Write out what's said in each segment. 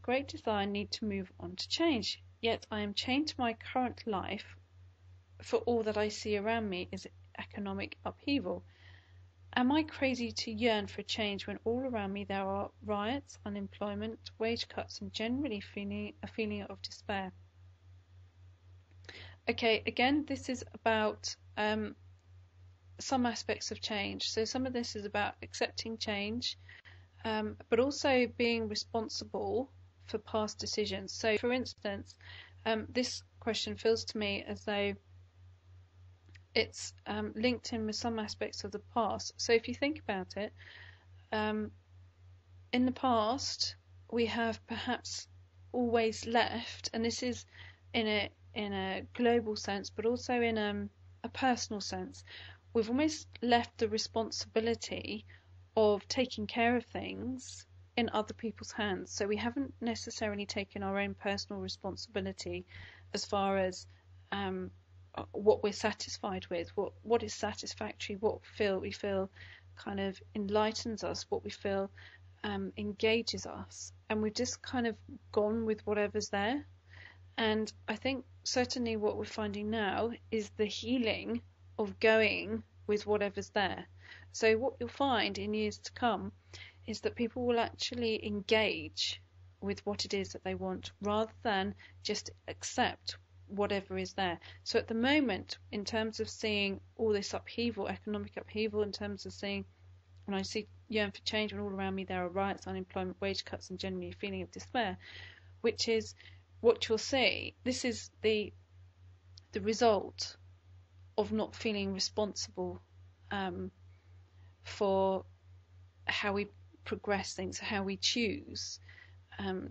great desire and need to move on to change. Yet I am chained to my current life, for all that I see around me is economic upheaval. Am I crazy to yearn for change when all around me there are riots, unemployment, wage cuts, and generally a feeling of despair? Okay, again, this is about some aspects of change. So some of this is about accepting change, but also being responsible for past decisions. So, for instance, this question feels to me as though it's linked in with some aspects of the past. So if you think about it, in the past, we have perhaps always left, and this is in a global sense, but also in a personal sense, we've almost left the responsibility of taking care of things in other people's hands. So we haven't necessarily taken our own personal responsibility as far as what we're satisfied with, what is satisfactory, what we feel kind of enlightens us, what we feel engages us, and we've just kind of gone with whatever's there. And I think certainly what we're finding now is the healing of going with whatever's there. So what you'll find in years to come is that people will actually engage with what it is that they want rather than just accept whatever is there. So at the moment, in terms of seeing all this upheaval, economic upheaval, in terms of seeing, when I see yearn for change when all around me there are riots, unemployment, wage cuts, and generally a feeling of despair, which is what you'll see. This is the result of not feeling responsible for how we progress things, how we choose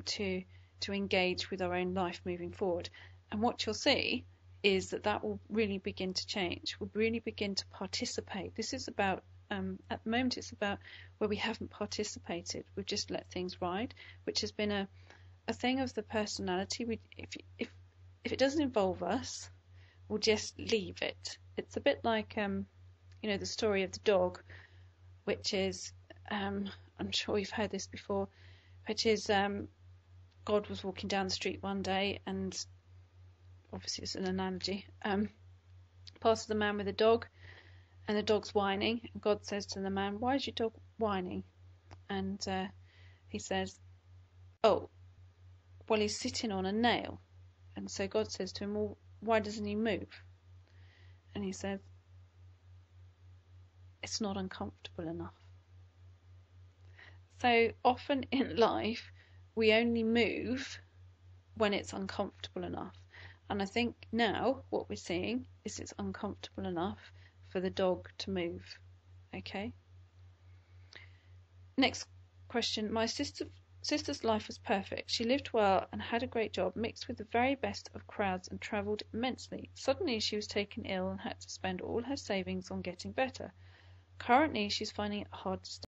to engage with our own life moving forward. And what you'll see is that will really begin to change. We'll really begin to participate. This is about, at the moment, it's about where we haven't participated. We've just let things ride, which has been a thing of the personality. If it doesn't involve us, we'll just leave it. It's a bit like, the story of the dog, which is, I'm sure you've heard this before, which is God was walking down the street one day, and obviously it's an analogy, passes a man with a dog, and the dog's whining, and God says to the man, "Why is your dog whining?" And he says, "Oh, well, he's sitting on a nail." And so God says to him, "Well, why doesn't he move?" And he says, "It's not uncomfortable enough." So often in life, we only move when it's uncomfortable enough. And I think now what we're seeing is it's uncomfortable enough for the dog to move. Okay? Next question. My sister's life was perfect. She lived well and had a great job, mixed with the very best of crowds, and travelled immensely. Suddenly she was taken ill and had to spend all her savings on getting better. Currently she's finding it hard to stay